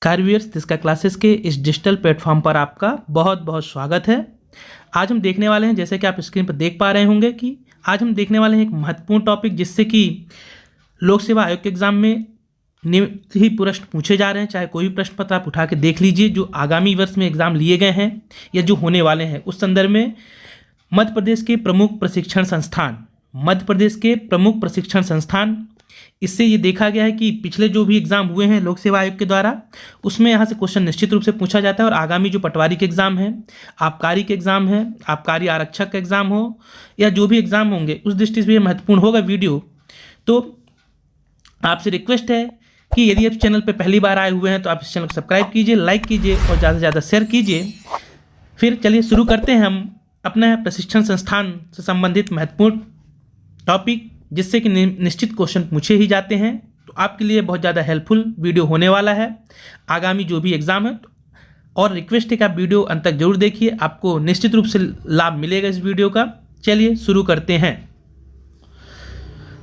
कार्वियर्स दिस्का classes के इस digital platform पर आपका बहुत बहुत स्वागत है। आज हम देखने वाले हैं, जैसे कि आप स्क्रीन पर देख पा रहे होंगे, कि आज हम देखने वाले हैं एक महत्वपूर्ण टॉपिक, जिससे कि लोक सेवा आयोग के एग्जाम में नियमित ही प्रश्न पूछे जा रहे हैं। चाहे कोई भी प्रश्न पत्र आप उठा के देख लीजिए, जो आगामी वर्ष में एग्जाम लिए गए हैं या जो होने वाले हैं, उस संदर्भ में मध्य प्रदेश के प्रमुख प्रशिक्षण संस्थान, इससे ये देखा गया है कि पिछले जो भी एग्जाम हुए हैं लोक सेवा आयोग के द्वारा, उसमें यहाँ से क्वेश्चन निश्चित रूप से पूछा जाता है। और आगामी जो पटवारी के एग्जाम है, आबकारी के एग्जाम है, आबकारी आरक्षक का एग्जाम हो या जो भी एग्जाम होंगे, उस दृष्टि से भी महत्वपूर्ण होगा वीडियो। तो आपसे रिक्वेस्ट है कि यदि आप चैनल पर पहली बार आए हुए हैं तो आप इस चैनल को सब्सक्राइब कीजिए, लाइक कीजिए और ज़्यादा से ज़्यादा शेयर कीजिए। फिर चलिए शुरू करते हैं हम अपने प्रशिक्षण संस्थान से संबंधित महत्वपूर्ण टॉपिक, जिससे कि निश्चित क्वेश्चन पूछे ही जाते हैं। तो आपके लिए बहुत ज़्यादा हेल्पफुल वीडियो होने वाला है आगामी जो भी एग्ज़ाम है। और रिक्वेस्ट है कि आप वीडियो अंत तक जरूर देखिए, आपको निश्चित रूप से लाभ मिलेगा इस वीडियो का। चलिए शुरू करते हैं।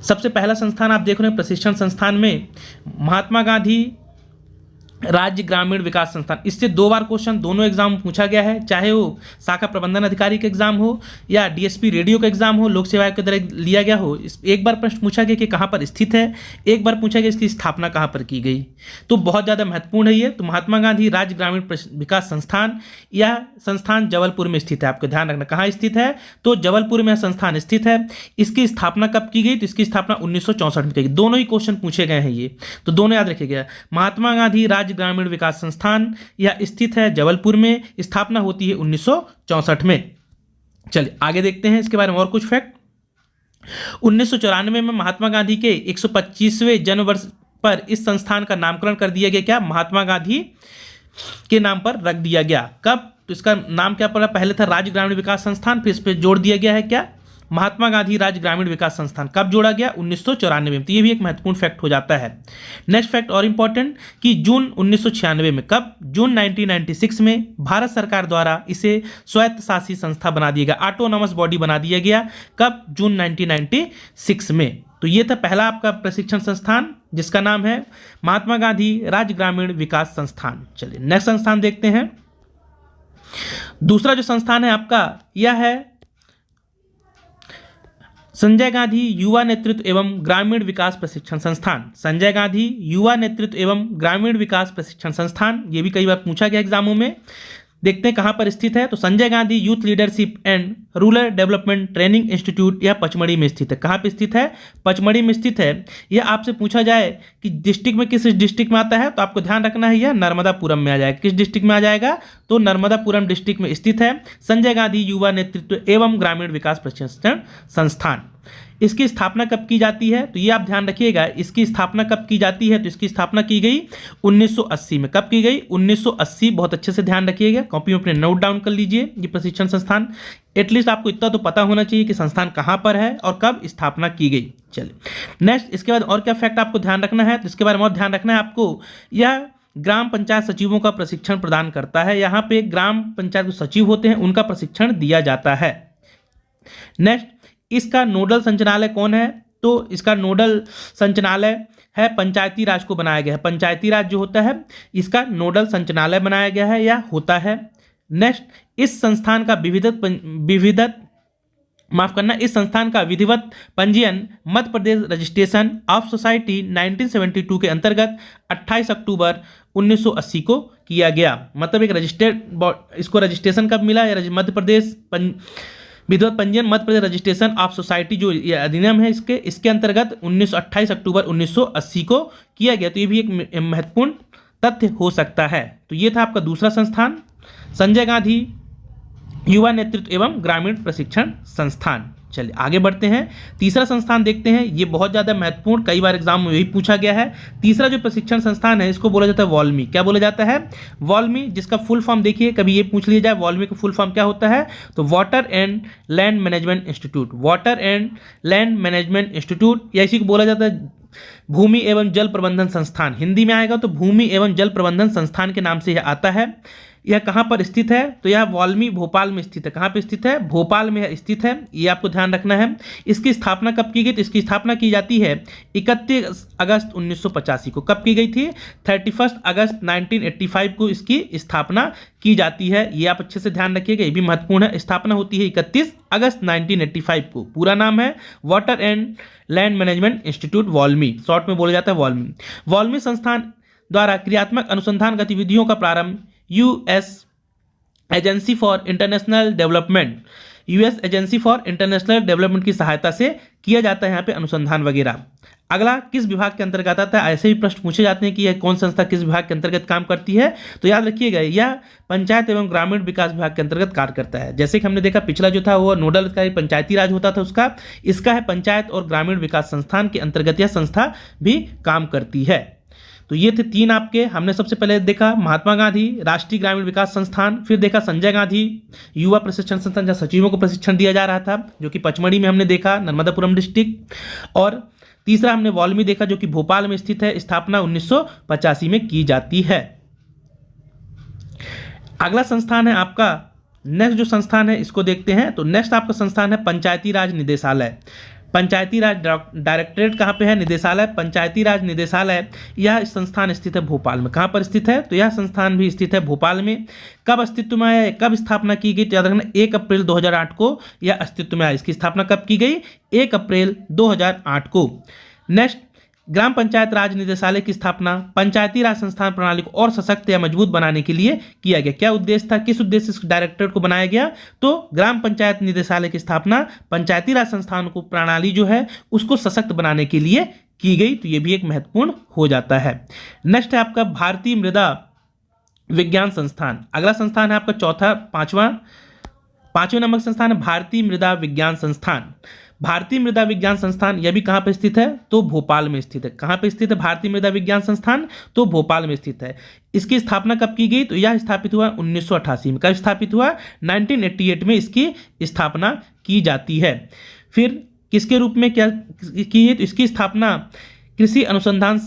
सबसे पहला संस्थान आप देख रहे हैं प्रशिक्षण संस्थान में महात्मा गांधी राज्य ग्रामीण विकास संस्थान। इससे 2 बार क्वेश्चन दोनों एग्जाम में पूछा गया है, चाहे वो शाखा प्रबंधन अधिकारी का एग्जाम हो या डीएसपी रेडियो का एग्जाम हो, लोक सेवा आयोग के द्वारा लिया गया हो। एक बार प्रश्न पूछा गया कि कहाँ पर स्थित है, एक बार पूछा गया इसकी स्थापना कहाँ पर की गई। तो बहुत ज़्यादा महत्वपूर्ण है ये। तो महात्मा गांधी राज्य ग्रामीण विकास संस्थान, यह संस्थान जबलपुर में स्थित है। आपको ध्यान रखना कहाँ स्थित है, तो जबलपुर में संस्थान स्थित है। इसकी स्थापना कब की गई, तो इसकी स्थापना 1964 में की गई। दोनों ही क्वेश्चन पूछे गए हैं ये, तो दोनों याद रखिएगा। महात्मा गांधी राज्य ग्रामीण विकास संस्थान यह स्थित है जबलपुर में, स्थापना होती है 1964 में। चलिए आगे देखते हैं इसके बारे में और कुछ फैक्ट। 1994 में महात्मा गांधी के 125वें जन्म वर्ष पर इस संस्थान का नामकरण कर दिया गया। क्या, महात्मा गांधी के नाम पर रख दिया गया। कब, तो इसका नाम क्या पड़ा, पहले था राज्य ग्रामीण विकास संस्थान, फिर इस पर जोड़ दिया गया है क्या, महात्मा गांधी राज्य ग्रामीण विकास संस्थान। कब जोड़ा गया, 1994 में। तो ये भी एक महत्वपूर्ण फैक्ट हो जाता है। नेक्स्ट फैक्ट और इंपॉर्टेंट कि जून 1996 में, कब, जून 1996 में भारत सरकार द्वारा इसे स्वायत्त शासी संस्था बना दिया गया, ऑटोनॉमस बॉडी बना दिया गया। कब, जून 1996 में। तो ये था पहला आपका प्रशिक्षण संस्थान, जिसका नाम है महात्मा गांधी राज्य ग्रामीण विकास संस्थान। चलिए नेक्स्ट संस्थान देखते हैं। दूसरा जो संस्थान है आपका, यह है संजय गांधी युवा नेतृत्व एवं ग्रामीण विकास प्रशिक्षण संस्थान। संजय गांधी युवा नेतृत्व एवं ग्रामीण विकास प्रशिक्षण संस्थान, ये भी कई बार पूछा गया एग्जामों में। देखते हैं कहाँ पर स्थित है, तो Sanjay Gandhi youth leadership and rural development training institute, यह पचमढ़ी में स्थित है। कहाँ पे स्थित है, पचमढ़ी में स्थित है। यह आपसे पूछा जाए कि डिस्ट्रिक्ट में किस डिस्ट्रिक्ट में आता है, तो आपको ध्यान रखना है यह नर्मदापुरम में आ जाएगा। किस डिस्ट्रिक्ट में आ जाएगा, तो नर्मदापुरम डिस्ट्रिक्ट में स्थित है संजय गांधी युवा नेतृत्व एवं ग्रामीण विकास प्रशिक्षण संस्थान। इसकी स्थापना कब की जाती है, तो ये आप ध्यान रखिएगा, इसकी स्थापना कब की जाती है, तो इसकी स्थापना की गई 1980 में। कब की गई, 1980। बहुत अच्छे से ध्यान रखिएगा, कॉपी में अपने नोट डाउन कर लीजिए ये प्रशिक्षण संस्थान। एटलीस्ट आपको इतना तो पता होना चाहिए कि संस्थान कहाँ पर है और कब स्थापना की गई। चलिए नेक्स्ट, इसके बाद और क्या फैक्ट आपको ध्यान रखना है, तो इसके बारे में और ध्यान रखना है आपको। यह ग्राम पंचायत सचिवों का प्रशिक्षण प्रदान करता है। यहाँ पे ग्राम पंचायत के सचिव होते हैं, उनका प्रशिक्षण दिया जाता है। नेक्स्ट, इसका नोडल संचालय कौन है, तो इसका नोडल संचालय है पंचायती राज को बनाया गया है। पंचायती राज जो होता है, इसका नोडल संचालय बनाया गया है या होता है। नेक्स्ट, इस संस्थान का इस संस्थान का विधिवत पंजीयन Madhya Pradesh registration of society 1972 के अंतर्गत 28 अक्टूबर 1980 को किया गया। मतलब एक रजिस्टर्ड, इसको रजिस्ट्रेशन कब मिला, मध्य प्रदेश विधिवत पंजीयन Madhya Pradesh registration of society जो ये अधिनियम है, इसके अंतर्गत 28 अक्टूबर 1980 को किया गया। तो ये भी एक महत्वपूर्ण तथ्य हो सकता है। तो ये था आपका दूसरा संस्थान, संजय गांधी युवा नेतृत्व एवं ग्रामीण प्रशिक्षण संस्थान। चलिए आगे बढ़ते हैं, तीसरा संस्थान देखते हैं। ये बहुत ज़्यादा महत्वपूर्ण, कई बार एग्जाम में यही पूछा गया है। तीसरा जो प्रशिक्षण संस्थान है, इसको बोला जाता है वॉल्मी। क्या बोला जाता है, वॉल्मी, जिसका फुल फॉर्म देखिए, कभी ये पूछ लिया जाए वॉल्मी का फुल फॉर्म क्या होता है, तो water and land management institute. Water and land management institute, या इसी को बोला जाता है भूमि एवं जल प्रबंधन संस्थान। हिंदी में आएगा तो भूमि एवं जल प्रबंधन संस्थान के नाम से यह आता है। यह कहाँ पर स्थित है? तो यह वाल्मी भोपाल में स्थित है। कहाँ पे स्थित है? भोपाल में यह स्थित है, ये आपको ध्यान रखना है। इसकी स्थापना कब की गई? तो इसकी स्थापना की जाती है 31 अगस्त 1985 को। कब की गई थी? 31 अगस्त 1985 को इसकी स्थापना की जाती है। ये आप अच्छे से ध्यान रखिएगा, ये भी महत्वपूर्ण है। स्थापना होती है 31 अगस्त 1985 को। पूरा नाम है water and land management institute WALMI, short में बोला जाता है वाल्मी। वाल्मी संस्थान द्वारा क्रियात्मक अनुसंधान गतिविधियों का प्रारंभ US agency for international development की सहायता से किया जाता है यहाँ पे अनुसंधान वगैरह। अगला किस विभाग के अंतर्गत आता है? ऐसे भी प्रश्न पूछे जाते हैं कि यह कौन संस्था किस विभाग के अंतर्गत काम करती है। तो याद रखिएगा, यह पंचायत एवं ग्रामीण विकास विभाग के अंतर्गत कार्य करता है। जैसे कि हमने देखा पिछला जो था वो नोडल अधिकारी पंचायती राज होता था उसका, इसका है पंचायत और ग्रामीण विकास संस्थान के अंतर्गत यह संस्था भी काम करती है। तो ये थे 3 आपके। हमने सबसे पहले देखा महात्मा गांधी राष्ट्रीय ग्रामीण विकास संस्थान, फिर देखा संजय गांधी युवा प्रशिक्षण संस्थान जहाँ सचिवों को प्रशिक्षण दिया जा रहा था, जो कि पचमढ़ी में हमने देखा, नर्मदापुरम डिस्ट्रिक्ट। और तीसरा हमने वाल्मी देखा जो कि भोपाल में स्थित है, स्थापना 1985 में की जाती है। अगला संस्थान है आपका, नेक्स्ट जो संस्थान है इसको देखते हैं। तो नेक्स्ट आपका संस्थान है पंचायती राज निदेशालय। पंचायती राज डायरेक्टरेट कहाँ पे है? निदेशालय पंचायती राज निदेशालय, यह संस्थान स्थित है भोपाल में। कहाँ पर स्थित है? तो यह संस्थान भी स्थित है भोपाल में। कब अस्तित्व में आया, कब स्थापना की गई? तो याद रखना 1 अप्रैल 2008 को यह अस्तित्व में आया। इसकी स्थापना कब की गई? 1 अप्रैल 2008 को। नेक्स्ट, ग्राम पंचायत राज निदेशालय की स्थापना पंचायती राज संस्थान प्रणाली को और सशक्त या मजबूत बनाने के लिए किया गया। क्या उद्देश्य था, किस उद्देश्य से डायरेक्टरेट को बनाया गया? तो ग्राम पंचायत निदेशालय की स्थापना पंचायती राज संस्थान को प्रणाली जो है उसको सशक्त बनाने के लिए की गई। तो ये भी एक महत्वपूर्ण हो जाता है। नेक्स्ट है आपका भारतीय मृदा विज्ञान संस्थान। अगला संस्थान है आपका पांचवें नंबर संस्थान है भारतीय मृदा विज्ञान संस्थान। भारतीय मृदा विज्ञान संस्थान यह भी कहाँ पे स्थित है? तो भोपाल में स्थित है। कहाँ पे स्थित है भारतीय मृदा विज्ञान संस्थान? तो भोपाल में स्थित है। इसकी स्थापना कब की गई? तो यह स्थापित हुआ 1988 में। कब स्थापित हुआ? 1988 में इसकी स्थापना की जाती है। फिर किसके रूप में क्या की है? तो इसकी स्थापना कृषि अनुसंधान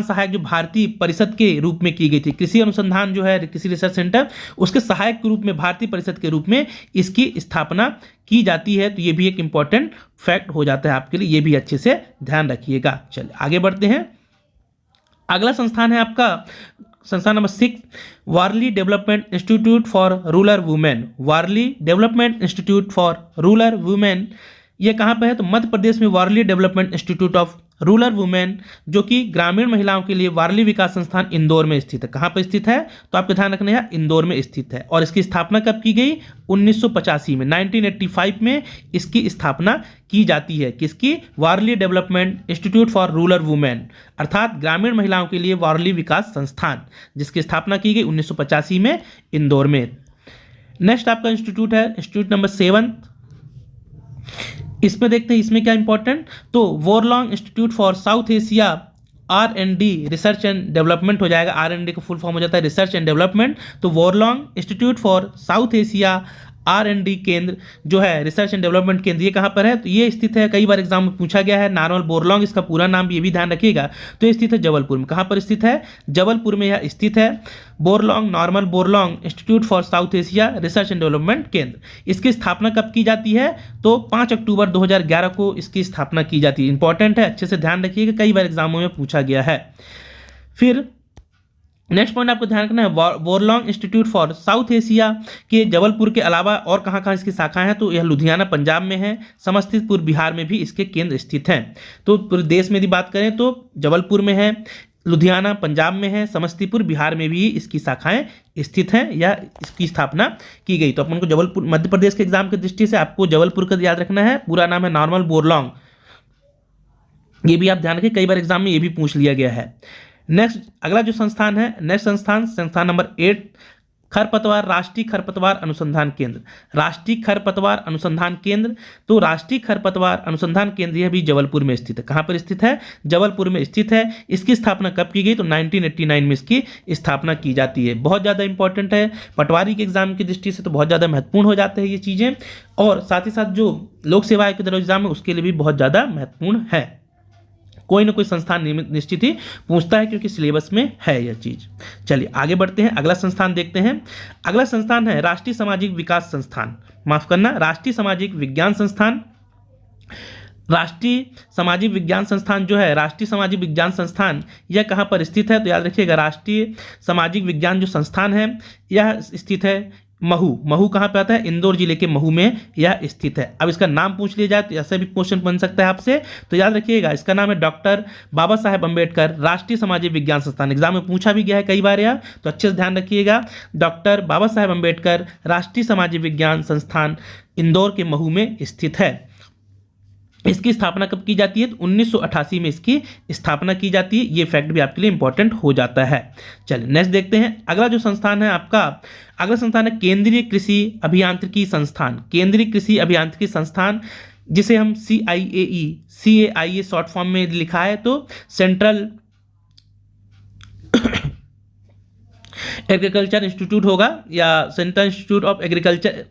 सहायक जो भारतीय परिषद के रूप में की गई थी। कृषि अनुसंधान जो है कृषि रिसर्च सेंटर, उसके सहायक के रूप में भारतीय परिषद के रूप में इसकी स्थापना की जाती है। तो ये भी एक इंपॉर्टेंट फैक्ट हो जाता है आपके लिए, ये भी अच्छे से ध्यान रखिएगा। चलिए आगे बढ़ते हैं। अगला संस्थान है आपका संस्थान number 6, Barli development institute for rural women. Barli development institute for rural women, ये कहाँ पे है? तो मध्य प्रदेश में Barli development institute of rural women, जो कि ग्रामीण महिलाओं के लिए वारली विकास संस्थान इंदौर में स्थित है। कहाँ पर स्थित है? तो आपको ध्यान रखना है इंदौर में स्थित है। और इसकी स्थापना कब की गई? 1985 में, 1985 में इसकी स्थापना की जाती है। किसकी? Barli development institute for rural women, अर्थात ग्रामीण महिलाओं के लिए वारली विकास संस्थान, जिसकी स्थापना की गई 1985 में इंदौर में। नेक्स्ट आपका इंस्टीट्यूट है इंस्टीट्यूट नंबर 7। इसमें देखते हैं इसमें क्या इंपॉर्टेंट। तो वोरलॉन्ग institute for South Asia R&D research and development हो जाएगा। R&D का फुल फॉर्म हो जाता है रिसर्च एंड डेवलपमेंट। तो वोरलॉन्ग institute for South Asia R&D केंद्र जो है रिसर्च एंड डेवलपमेंट केंद्र, ये कहाँ पर है? तो ये स्थित है, कई बार एग्जाम में पूछा गया है, नार्मल बोरलॉन्ग इसका पूरा नाम भी, ये भी ध्यान रखिएगा। तो ये स्थित है जबलपुर में। कहाँ पर स्थित है? जबलपुर में यह स्थित है। Borlaug Norman Borlaug institute for South Asia research and development केंद्र, इसकी स्थापना कब की जाती है? तो 5 अक्टूबर 2011 को इसकी स्थापना की जाती है। इंपॉर्टेंट है, अच्छे से ध्यान रखिएगा, कई बार एग्जामों में पूछा गया है। फिर नेक्स्ट पॉइंट आपको ध्यान रखना है, वोरलॉन्ग इंस्टीट्यूट फॉर साउथ एशिया के जबलपुर के अलावा और कहाँ कहाँ इसकी शाखाएं हैं? तो यह लुधियाना पंजाब में है, समस्तीपुर बिहार में भी इसके केंद्र स्थित हैं। तो पूरे देश में यदि बात करें तो जबलपुर में है, लुधियाना पंजाब में है, समस्तीपुर बिहार में भी इसकी शाखाएं स्थित हैं या इसकी स्थापना की गई। तो अपन को जबलपुर मध्य प्रदेश के एग्जाम की दृष्टि से आपको जबलपुर का याद रखना है, पूरा नाम है नॉर्मल बोरलॉन्ग, ये भी आप ध्यान रखिए, कई बार एग्जाम में ये भी पूछ लिया गया है। नेक्स्ट अगला जो संस्थान है, नेक्स्ट संस्थान नंबर 8, खरपतवार राष्ट्रीय खरपतवार अनुसंधान केंद्र। राष्ट्रीय खरपतवार अनुसंधान केंद्र, तो राष्ट्रीय खरपतवार अनुसंधान केंद्र यह भी जबलपुर में स्थित है। कहाँ पर स्थित है? जबलपुर में स्थित है। इसकी स्थापना कब की गई? तो 1989 में इसकी स्थापना की जाती है। बहुत ज़्यादा इंपॉर्टेंट है, पटवारी के एग्जाम की दृष्टि से तो बहुत ज़्यादा महत्वपूर्ण हो जाते हैं ये चीज़ें, और साथ ही साथ जो लोक सेवा आयोग के एग्जाम है उसके लिए भी बहुत ज़्यादा महत्वपूर्ण है। कोई ना कोई संस्थान निश्चित ही पूछता है, क्योंकि सिलेबस में है यह चीज़। चलिए आगे बढ़ते हैं, अगला संस्थान देखते हैं। अगला संस्थान है राष्ट्रीय सामाजिक विकास संस्थान, माफ करना, राष्ट्रीय सामाजिक विज्ञान संस्थान। राष्ट्रीय सामाजिक विज्ञान संस्थान जो है, राष्ट्रीय सामाजिक विज्ञान संस्थान यह कहाँ पर स्थित है? तो याद रखिएगा, राष्ट्रीय सामाजिक विज्ञान जो संस्थान है यह स्थित है महू कहाँ पे आता है? इंदौर जिले के महू में यह स्थित है। अब इसका नाम पूछ लिया जाए तो ऐसे भी क्वेश्चन बन सकता है आपसे, तो याद रखिएगा इसका नाम है डॉक्टर बाबा साहेब अम्बेडकर राष्ट्रीय सामाजिक विज्ञान संस्थान। एग्जाम में पूछा भी गया है कई बार यह, तो अच्छे से ध्यान रखिएगा, डॉक्टर बाबा साहेब अम्बेडकर राष्ट्रीय सामाजिक विज्ञान संस्थान इंदौर के महू में स्थित है। इसकी स्थापना कब की जाती है? तो 1988 में इसकी स्थापना की जाती है। ये फैक्ट भी आपके लिए इंपॉर्टेंट हो जाता है। चलिए नेक्स्ट देखते हैं, अगला जो संस्थान है आपका, अगला संस्थान है केंद्रीय कृषि अभियांत्रिकी संस्थान। केंद्रीय कृषि अभियांत्रिकी संस्थान, जिसे हम CIAE शॉर्ट फॉर्म में लिखा है, तो सेंट्रल एग्रीकल्चर इंस्टीट्यूट होगा या सेंट्रल इंस्टीट्यूट ऑफ एग्रीकल्चर।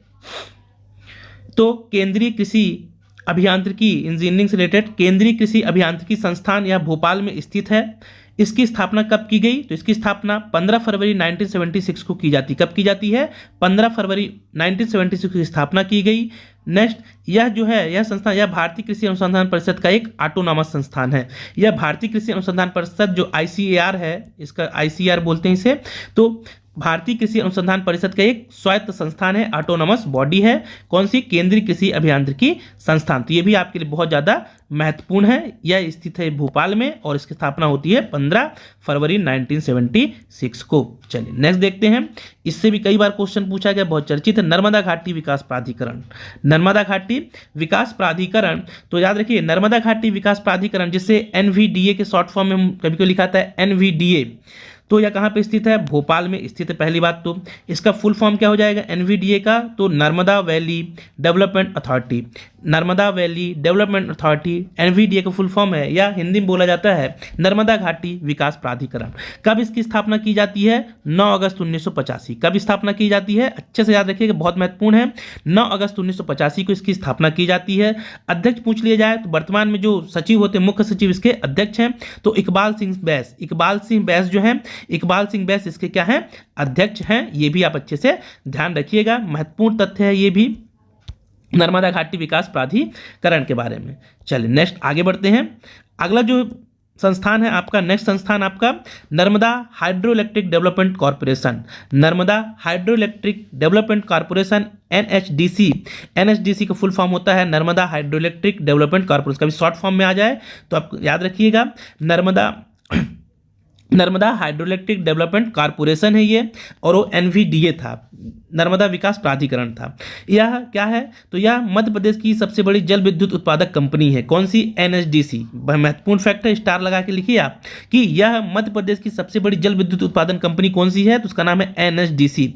तो केंद्रीय कृषि अभियांत्रिकी, इंजीनियरिंग से रिलेटेड केंद्रीय कृषि अभियांत्रिकी संस्थान यह भोपाल में स्थित है। इसकी स्थापना कब की गई? तो इसकी स्थापना 15 फरवरी 1976 को की जाती। कब की जाती है? 15 फरवरी 1976 की स्थापना की गई। नेक्स्ट, यह जो है यह संस्थान, यह भारतीय कृषि अनुसंधान परिषद का एक ऑटोनॉमस संस्थान है। यह भारतीय कृषि अनुसंधान परिषद जो ICAR है, इसका ICAR बोलते हैं इसे, तो भारतीय कृषि अनुसंधान परिषद का एक स्वायत्त संस्थान है, ऑटोनॉमस बॉडी है। कौन सी? केंद्रीय कृषि अभियांत्रिकी संस्थान। तो ये भी आपके लिए बहुत ज़्यादा महत्वपूर्ण है। यह स्थित है भोपाल में और इसकी स्थापना होती है 15 फरवरी 1976 को। चलिए नेक्स्ट देखते हैं, इससे भी कई बार क्वेश्चन पूछा गया, बहुत चर्चित है, नर्मदा घाटी विकास प्राधिकरण। नर्मदा घाटी विकास प्राधिकरण, तो याद रखिए नर्मदा घाटी विकास प्राधिकरण, जिसे NVDA के शॉर्ट फॉर्म में हम कभी कभी लिखा था NVDA, तो यह कहाँ पे स्थित है? भोपाल में स्थित है। पहली बात तो इसका फुल फॉर्म क्या हो जाएगा NVDA का? तो Narmada valley development authority. Narmada valley development authority NVDA का फुल फॉर्म है, या हिंदी में बोला जाता है नर्मदा घाटी विकास प्राधिकरण। कब इसकी स्थापना की जाती है? 9 अगस्त 1985। कब स्थापना की जाती है? अच्छे से याद रखिएगा, बहुत महत्वपूर्ण है। 9 अगस्त 1985 को इसकी स्थापना की जाती है। अध्यक्ष पूछ लिया जाए तो वर्तमान में जो सचिव होते हैं, मुख्य सचिव इसके अध्यक्ष हैं, तो इकबाल सिंह बैस। इकबाल सिंह बैस जो है, इकबाल सिंह बैस इसके क्या हैं? अध्यक्ष हैं। ये भी आप अच्छे से ध्यान रखिएगा, महत्वपूर्ण तथ्य है ये भी नर्मदा घाटी विकास प्राधिकरण के बारे में। चलिए नेक्स्ट आगे बढ़ते हैं, अगला जो संस्थान है आपका, नेक्स्ट संस्थान आपका Narmada hydro electric development corporation. Narmada hydro electric development corporation NHDC का फुल फॉर्म होता है Narmada hydro electric development corporation. कभी शॉर्ट फॉर्म में आ जाए तो आप याद रखिएगा, Narmada hydro electric development corporation है ये, और वो NVDA था, नर्मदा विकास प्राधिकरण था। यह क्या है? तो यह मध्य प्रदेश की सबसे बड़ी जल विद्युत उत्पादक कंपनी है। कौन सी? NHDC। महत्वपूर्ण फैक्ट है, स्टार लगा के लिखिए आप कि यह मध्य प्रदेश की सबसे बड़ी जल विद्युत उत्पादन कंपनी कौन सी है? तो उसका नाम है NHDC।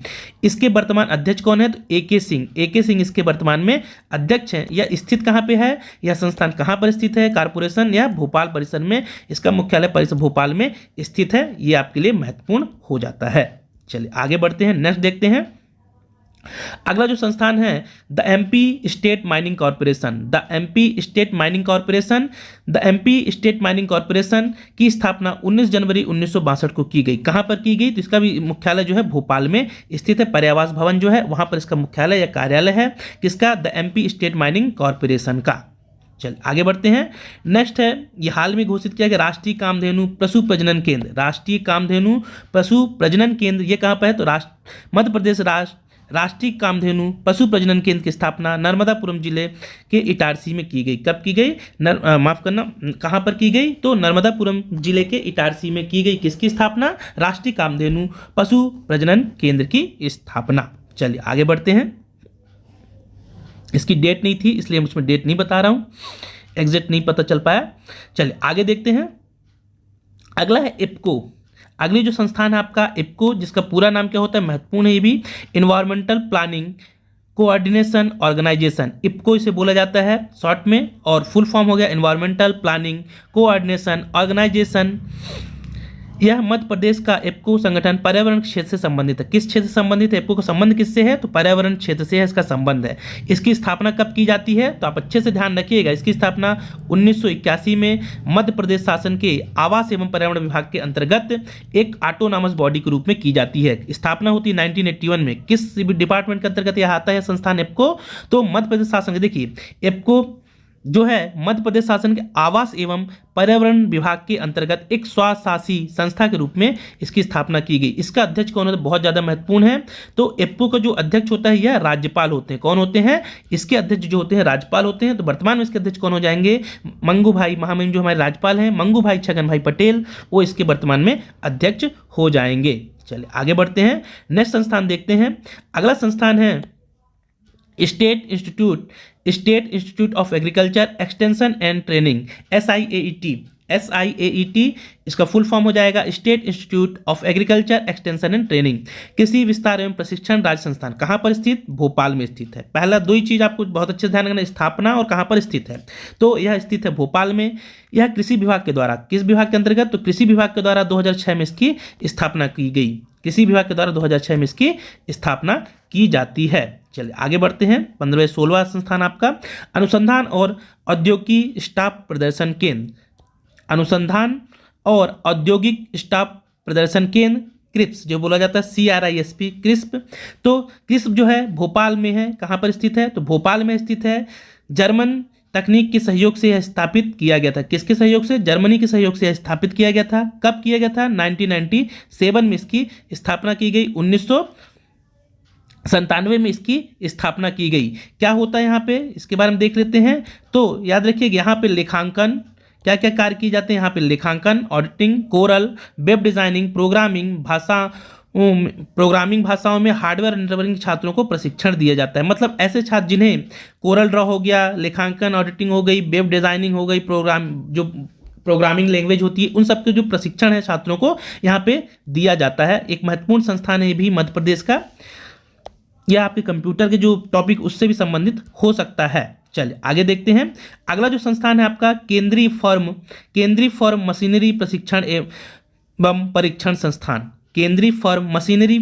इसके वर्तमान अध्यक्ष कौन है? तो AK सिंह। AK सिंह इसके वर्तमान में अध्यक्ष हैं। यह स्थित कहाँ पे है? यह संस्थान कहाँ पर स्थित है? कॉर्पोरेशन या भोपाल परिसर में, इसका मुख्यालय परिसर भोपाल में स्थित है। ये आपके लिए महत्वपूर्ण हो जाता है। चलिए आगे बढ़ते हैं, नेक्स्ट देखते हैं, अगला जो संस्थान है the MP state mining corporation. The MP state mining corporation, the MP state mining corporation की स्थापना 19 जनवरी 1962 को की गई। कहाँ पर की गई? तो इसका भी मुख्यालय जो है भोपाल में स्थित है। पर्यावास भवन जो है वहाँ पर इसका मुख्यालय या कार्यालय है, किसका? The MP state mining corporation का। चल आगे बढ़ते हैं, नेक्स्ट है, ये हाल में घोषित किया गया राष्ट्रीय कामधेनु पशु प्रजनन केंद्र। राष्ट्रीय कामधेनु पशु प्रजनन केंद्र ये कहाँ पर है? तो मध्य प्रदेश राष्ट्रीय कामधेनु पशु प्रजनन केंद्र की स्थापना नर्मदापुरम जिले के इटारसी में की गई। कब की गई? माफ करना, कहाँ पर की गई? तो नर्मदापुरम जिले के इटारसी में की गई। किसकी स्थापना? राष्ट्रीय कामधेनु पशु प्रजनन केंद्र की स्थापना। चलिए आगे बढ़ते हैं, इसकी डेट नहीं थी इसलिए हम उसमें डेट नहीं बता रहा हूँ, एग्जैक्ट नहीं पता चल पाया। चलिए आगे देखते हैं, अगला है इप्को। अगली जो संस्थान है आपका इप्को, जिसका पूरा नाम क्या होता है? महत्वपूर्ण है ये भी, इन्वायरमेंटल प्लानिंग कोऑर्डिनेशन ऑर्गेनाइजेशन। इप्को इसे बोला जाता है शॉर्ट में, और फुल फॉर्म हो गया इन्वायरमेंटल प्लानिंग कोऑर्डिनेशन ऑर्गेनाइजेशन। यह मध्य प्रदेश का एप्को संगठन पर्यावरण क्षेत्र से संबंधित है। किस क्षेत्र से संबंधित है? एप्को का संबंध किससे है? तो पर्यावरण क्षेत्र से है, इसका संबंध है। इसकी स्थापना कब की जाती है? तो आप अच्छे से ध्यान रखिएगा, इसकी स्थापना 1981 में मध्य प्रदेश शासन के आवास एवं पर्यावरण विभाग के अंतर्गत एक ऑटोनॉमस बॉडी के रूप में की जाती है। स्थापना होती है 1981 में। किस डिपार्टमेंट के अंतर्गत यह आता है संस्थान एप्को? तो मध्य प्रदेश शासन। देखिए एप्को जो है मध्य प्रदेश शासन के आवास एवं पर्यावरण विभाग के अंतर्गत एक स्वशासी संस्था के रूप में इसकी स्थापना की गई। इसका अध्यक्ष कौन होता है? बहुत ज़्यादा महत्वपूर्ण है। तो एप्को का जो अध्यक्ष होता है यह राज्यपाल होते हैं। कौन होते हैं? इसके अध्यक्ष जो होते हैं राज्यपाल होते हैं। तो वर्तमान में इसके अध्यक्ष कौन हो जाएंगे? मंगू भाई महामहिम जो हमारे राज्यपाल हैं, मंगू भाई छगन भाई पटेल, वो इसके वर्तमान में अध्यक्ष हो जाएंगे। चलिए आगे बढ़ते हैं, नेक्स्ट संस्थान देखते हैं। अगला संस्थान है state institute of agriculture extension and training, SIAET। इसका फुल फॉर्म हो जाएगा state institute of agriculture extension and training, कृषि विस्तार एवं प्रशिक्षण राज्य संस्थान। कहाँ पर स्थित? भोपाल में स्थित है। पहला दो ही चीज आपको बहुत अच्छे से ध्यान रखना, स्थापना और कहाँ पर स्थित है। तो यह स्थित है भोपाल में। यह कृषि विभाग के द्वारा, किस विभाग के अंतर्गत? तो कृषि विभाग के द्वारा 2006 में इसकी स्थापना की गई। कृषि विभाग के द्वारा 2006 में इसकी स्थापना की जाती है। चलिए आगे बढ़ते हैं। 15वां संस्थान आपका अनुसंधान और औद्योगिक स्टाफ प्रदर्शन केंद्र, अनुसंधान और औद्योगिक स्टाफ प्रदर्शन केंद्र, क्रिप्स जो बोला जाता है, CRISP, क्रिस्प। तो क्रिस्प जो है भोपाल में है। कहाँ पर स्थित है? तो भोपाल में स्थित है। जर्मन तकनीक के सहयोग से यह स्थापित किया गया था। किसके सहयोग से? जर्मनी के सहयोग से यह स्थापित किया गया था। कब किया गया था? 1997 में इसकी स्थापना की गई। 1997 में इसकी स्थापना की गई। क्या होता है यहाँ पे, इसके बारे में देख लेते हैं। तो याद रखिएगा यहाँ पे लेखांकन, क्या क्या कार्य किए जाते हैं यहाँ पे? लेखांकन, auditing, coral, web designing, programming भाषाओं में हार्डवेयर इंजीनियरिंग छात्रों को प्रशिक्षण दिया जाता है। मतलब ऐसे छात्र जिन्हें कोरल ड्रॉ हो गया, लेखांकन ऑडिटिंग हो गई, वेब डिजाइनिंग हो गई, प्रोग्रामिंग लैंग्वेज होती है, उन सब के जो प्रशिक्षण है छात्रों को यहाँ पे दिया जाता है। एक महत्वपूर्ण संस्थान है ये भी मध्य प्रदेश का। यह आपके कंप्यूटर के जो टॉपिक उससे भी संबंधित हो सकता है। चलिए आगे देखते हैं। अगला जो संस्थान है आपका केंद्रीय फर्म मशीनरी प्रशिक्षण एवं परीक्षण संस्थान, केंद्रीय फर्म मशीनरी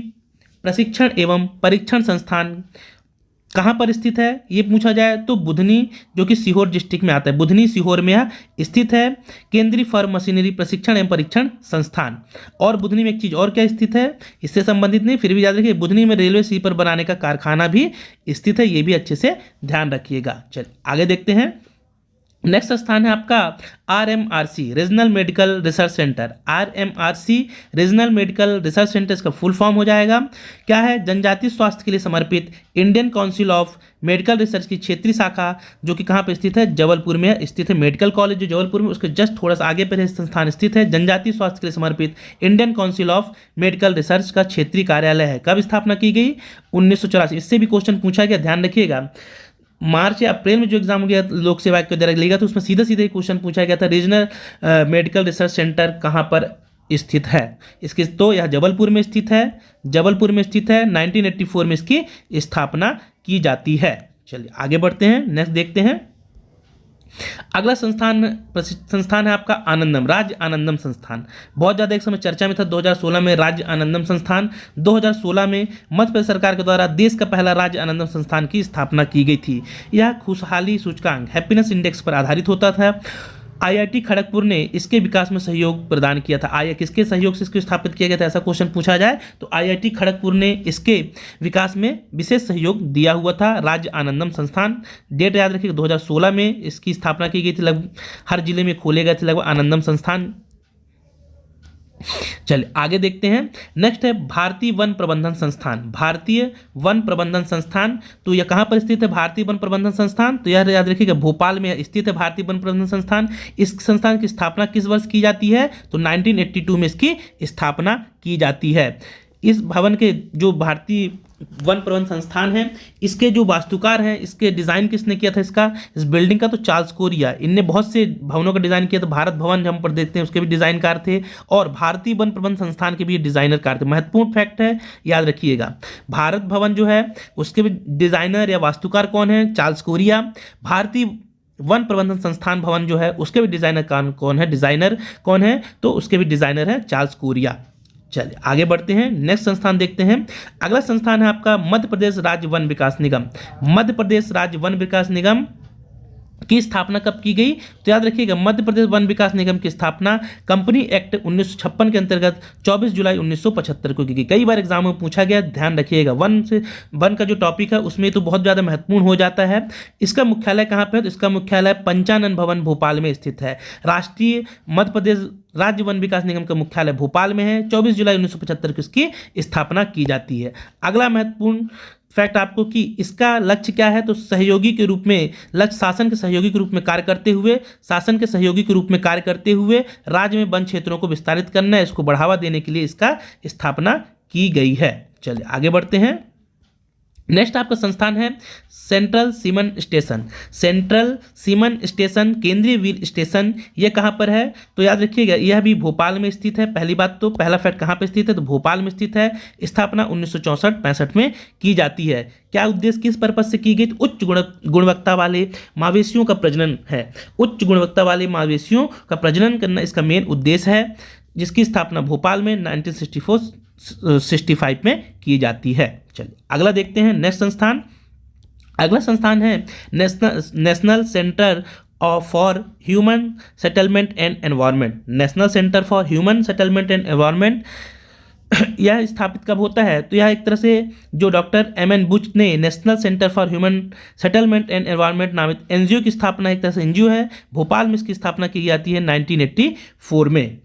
प्रशिक्षण एवं परीक्षण संस्थान कहाँ पर स्थित है? ये पूछा जाए तो बुधनी, जो कि सीहोर डिस्ट्रिक्ट में आता है, बुधनी सीहोर में स्थित है केंद्रीय फर्म मशीनरी प्रशिक्षण एवं परीक्षण संस्थान। और बुधनी में एक चीज और क्या स्थित है, इससे संबंधित नहीं, फिर भी याद रखिए बुधनी में रेलवे स्लीपर बनाने का कारखाना भी स्थित है, ये भी अच्छे से ध्यान रखिएगा। चलिए आगे देखते हैं। नेक्स्ट स्थान है आपका RMRC regional medical research centre. RMRC regional medical research centre, इसका फुल फॉर्म हो जाएगा क्या है? जनजातीय स्वास्थ्य के लिए समर्पित Indian council of medical research की क्षेत्रीय शाखा, जो कि कहाँ पे स्थित है? जबलपुर में स्थित है। मेडिकल कॉलेज जो जबलपुर में, उसके जस्ट थोड़ा सा आगे पर संस्थान स्थित है। जनजातीय स्वास्थ्य के लिए समर्पित Indian council of medical research का क्षेत्रीय कार्यालय है। कब स्थापना की गई? 1984। इससे भी क्वेश्चन पूछा गया, ध्यान रखिएगा। मार्च या अप्रैल में जो एग्जाम हो गया लोक सेवा के द्वारा लिया, तो उसमें सीधा सीधा क्वेश्चन पूछा गया था रीजनल मेडिकल रिसर्च सेंटर कहाँ पर स्थित है इसकी। तो यह जबलपुर में स्थित है, जबलपुर में स्थित है। 1984 में इसकी स्थापना की जाती है। चलिए आगे बढ़ते हैं, नेक्स्ट देखते हैं। अगला संस्थान है आपका आनंदम, राज्य आनंदम संस्थान। बहुत ज़्यादा एक समय चर्चा में था। 2016 में राज्य आनंदम संस्थान, 2016 में मध्य प्रदेश सरकार के द्वारा देश का पहला राज्य आनंदम संस्थान की स्थापना की गई थी। यह खुशहाली सूचकांक हैप्पीनेस इंडेक्स पर आधारित होता था। IIT खड़गपुर ने इसके विकास में सहयोग प्रदान किया था। किसके सहयोग से इसको स्थापित किया गया था, ऐसा क्वेश्चन पूछा जाए तो IIT खड़गपुर ने इसके विकास में विशेष सहयोग दिया हुआ था। राज्य आनंदम संस्थान, डेट याद रखिए 2016 में इसकी स्थापना की गई थी। लगभग हर जिले में खोले गए थे लगभग आनंदम संस्थान। चलिए आगे देखते हैं। नेक्स्ट है भारतीय वन प्रबंधन संस्थान, भारतीय वन प्रबंधन संस्थान। तो यह कहाँ पर स्थित है? भारतीय वन प्रबंधन संस्थान, तो यह याद रखिएगा भोपाल में स्थित है भारतीय वन प्रबंधन संस्थान। इस संस्थान की स्थापना किस वर्ष की जाती है? तो 1982 में इसकी स्थापना की जाती है। इस भवन के जो भारतीय वन प्रबंधन संस्थान है, इसके जो वास्तुकार हैं, इसके डिज़ाइन किसने किया था इस बिल्डिंग का? तो चार्ल्स कोरिया। इनने बहुत से भवनों का डिज़ाइन किया था। भारत भवन हम पर देखते हैं उसके भी डिज़ाइनकार थे, और भारतीय वन प्रबंधन संस्थान के भी डिज़ाइनरकार थे। महत्वपूर्ण फैक्ट है, याद रखिएगा। भारत भवन जो है उसके भी डिज़ाइनर या वास्तुकार कौन है? Charles Korea. भारतीय वन प्रबंधन संस्थान भवन जो है उसके भी डिजाइनर कौन है, तो उसके भी डिजाइनर है चार्ल्स कोरिया। चलिए आगे बढ़ते हैं, नेक्स्ट संस्थान देखते हैं। अगला संस्थान है आपका मध्य प्रदेश राज्य वन विकास निगम। मध्य प्रदेश राज्य वन विकास निगम की स्थापना कब की गई? तो याद रखिएगा, मध्य प्रदेश वन विकास निगम की स्थापना कंपनी एक्ट 1956 के अंतर्गत 24 जुलाई 1975 को की गई। कई बार एग्जाम में पूछा गया, ध्यान रखिएगा। वन का जो टॉपिक है उसमें तो बहुत ज़्यादा महत्वपूर्ण हो जाता है। इसका मुख्यालय कहाँ पे है? तो इसका मुख्यालय पंचानन भवन भोपाल में स्थित है। राष्ट्रीय मध्य प्रदेश राज्य वन विकास निगम का मुख्यालय भोपाल में है। 24 जुलाई 1975 को इसकी स्थापना की जाती है। अगला महत्वपूर्ण फैक्ट आपको कि इसका लक्ष्य क्या है, तो सहयोगी के रूप में, लक्ष्य शासन के सहयोगी के रूप में कार्य करते हुए राज्य में वन क्षेत्रों को विस्तारित करना है, इसको बढ़ावा देने के लिए इसका स्थापना की गई है। चलिए आगे बढ़ते हैं। नेक्स्ट आपका संस्थान है central semen station. Central semen station, केंद्रीय वीर स्टेशन, यह कहाँ पर है? तो याद रखिएगा, यह भी भोपाल में स्थित है। पहली बात तो पहला फैक्ट कहाँ पे स्थित है, तो भोपाल में स्थित है। स्थापना 1964-65 में की जाती है। क्या उद्देश्य, किस पर्पज से की गई? तो उच्च गुणवत्ता वाले मवेशियों का प्रजनन है। उच्च गुणवत्ता वाले मवेशियों का प्रजनन करना इसका मेन उद्देश्य है, जिसकी स्थापना भोपाल में 1964-65 में की जाती है। चलिए अगला देखते हैं, नेक्स्ट संस्थान। अगला संस्थान है national centre for human settlement and environment. National centre for human settlement and environment यह स्थापित कब होता है? तो यह एक तरह से जो डॉक्टर M.N. बुच ने national centre for human settlement and environment नामित एनजीओ की स्थापना, एक तरह से एनजीओ है, भोपाल में इसकी स्थापना की जाती है 1984 में।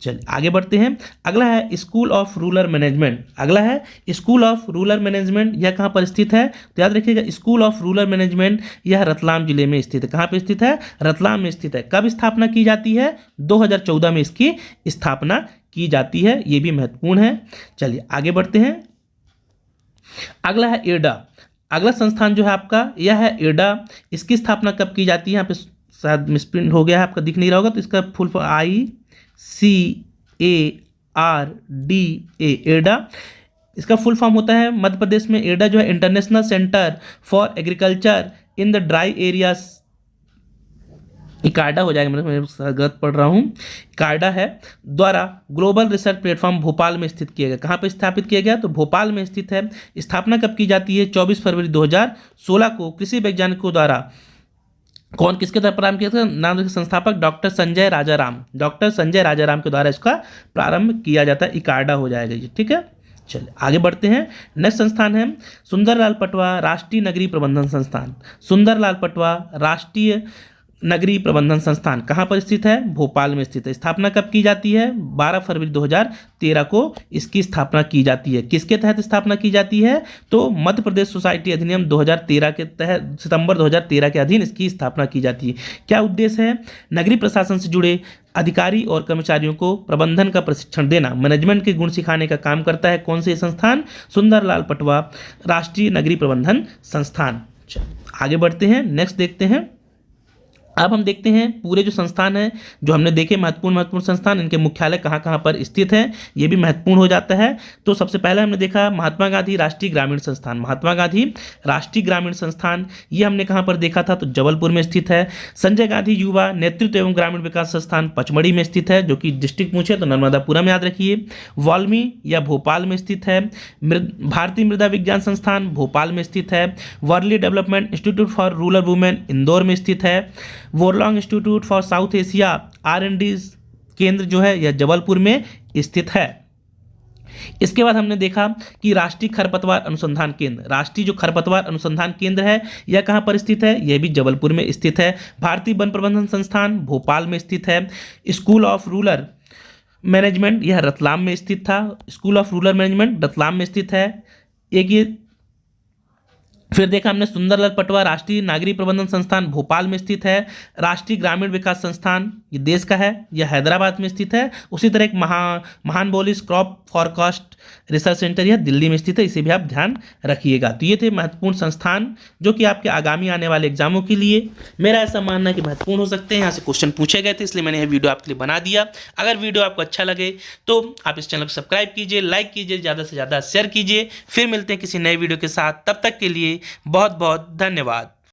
चलिए आगे बढ़ते हैं। अगला है स्कूल ऑफ रूरल मैनेजमेंट। अगला है स्कूल ऑफ रूरल मैनेजमेंट, यह कहाँ पर स्थित है? तो याद रखिएगा, स्कूल ऑफ रूरल मैनेजमेंट यह रतलाम जिले में स्थित है। कहाँ पे स्थित है? रतलाम में स्थित है। कब स्थापना की जाती है? 2014 में इसकी स्थापना की जाती है। ये भी महत्वपूर्ण है। चलिए आगे बढ़ते हैं। अगला है एडा। अगला संस्थान जो है आपका यह है एडा। इसकी स्थापना कब की जाती है? यहाँ पे शायद मिसप्रिंट हो गया है, आपका दिख नहीं रहा होगा, तो इसका फुल ICARDA, एडा। इसका फुल फॉर्म होता है, मध्य प्रदेश में एडा जो है international centre for agriculture in the dry areas, ICARDA हो जाएगा, मैं गलत पढ़ रहा हूँ, इकार्डा है, द्वारा ग्लोबल रिसर्च प्लेटफॉर्म भोपाल में स्थित किया गया। कहाँ पे स्थापित किया गया? तो भोपाल में स्थित है। स्थापना कब की जाती है? 24 फरवरी 2016 को कृषि वैज्ञानिकों द्वारा। कौन किसके द्वारा प्रारंभ किया था? नाम देखिए, संस्थापक डॉक्टर संजय राजाराम के द्वारा इसका प्रारंभ किया जाता है। इकार्डा हो जाएगा ये, ठीक है। चलिए आगे बढ़ते हैं। नेक्स्ट संस्थान है सुंदरलाल पटवा राष्ट्रीय नगरीय प्रबंधन संस्थान। सुंदरलाल पटवा राष्ट्रीय नगरीय प्रबंधन संस्थान कहाँ पर स्थित है? भोपाल में स्थित है। स्थापना कब की जाती है? 12 फरवरी 2013 को इसकी स्थापना की जाती है। किसके तहत स्थापना की जाती है? तो मध्य प्रदेश सोसाइटी अधिनियम 2013 के तहत, सितंबर 2013 के अधीन इसकी स्थापना की जाती है। क्या उद्देश्य है? नगरीय प्रशासन से जुड़े अधिकारी और कर्मचारियों को प्रबंधन का प्रशिक्षण देना, मैनेजमेंट के गुण सिखाने का काम करता है। कौन से संस्थान? सुंदरलाल पटवा राष्ट्रीय नगरीय प्रबंधन संस्थान। आगे बढ़ते हैं, नेक्स्ट देखते हैं। अब हम देखते हैं पूरे जो संस्थान है, जो हमने देखे महत्वपूर्ण संस्थान, इनके मुख्यालय कहाँ कहाँ पर स्थित है, ये भी महत्वपूर्ण हो जाता है। तो सबसे पहले हमने देखा महात्मा गांधी राष्ट्रीय ग्रामीण संस्थान। महात्मा गांधी राष्ट्रीय ग्रामीण संस्थान ये हमने कहाँ पर देखा था? तो जबलपुर में स्थित है। संजय गांधी युवा नेतृत्व एवं ग्रामीण विकास संस्थान पचमढ़ी में स्थित है, जो कि डिस्ट्रिक्ट पूछे तो नर्मदापुरम याद रखिए। वाल्मी या भोपाल में स्थित है। भारतीय मृदा विज्ञान संस्थान भोपाल में स्थित है। Barli development institute for rural women Indore में स्थित है। वोरलॉन्ग institute for South Asia R&D केंद्र जो है यह जबलपुर में स्थित है। इसके बाद हमने देखा कि राष्ट्रीय खरपतवार अनुसंधान केंद्र, राष्ट्रीय जो खरपतवार अनुसंधान केंद्र है यह कहाँ पर स्थित है? यह भी जबलपुर में स्थित है। भारतीय वन प्रबंधन संस्थान भोपाल में स्थित है। स्कूल ऑफ रूरल मैनेजमेंट यह रतलाम में स्थित था। School of rural management Ratlam में स्थित है। एक ये फिर देखा हमने सुंदरलाल पटवा राष्ट्रीय नागरिक प्रबंधन संस्थान भोपाल में स्थित है। राष्ट्रीय ग्रामीण विकास संस्थान ये देश का है, यह हैदराबाद में स्थित है। उसी तरह एक महानबोलिस क्रॉप फॉरकास्ट रिसर्च सेंटर यह दिल्ली में स्थित है, इसे भी आप ध्यान रखिएगा। तो ये थे महत्वपूर्ण संस्थान जो कि आपके आगामी आने वाले एग्जामों के लिए मेरा ऐसा मानना है कि महत्वपूर्ण हो सकते हैं। यहाँ से क्वेश्चन पूछे गए थे, इसलिए मैंने यह वीडियो आपके लिए बना दिया। अगर वीडियो आपको अच्छा लगे तो आप इस चैनल को सब्सक्राइब कीजिए, लाइक कीजिए, ज़्यादा से ज़्यादा शेयर कीजिए। फिर मिलते हैं किसी नए वीडियो के साथ, तब तक के लिए बहुत बहुत धन्यवाद।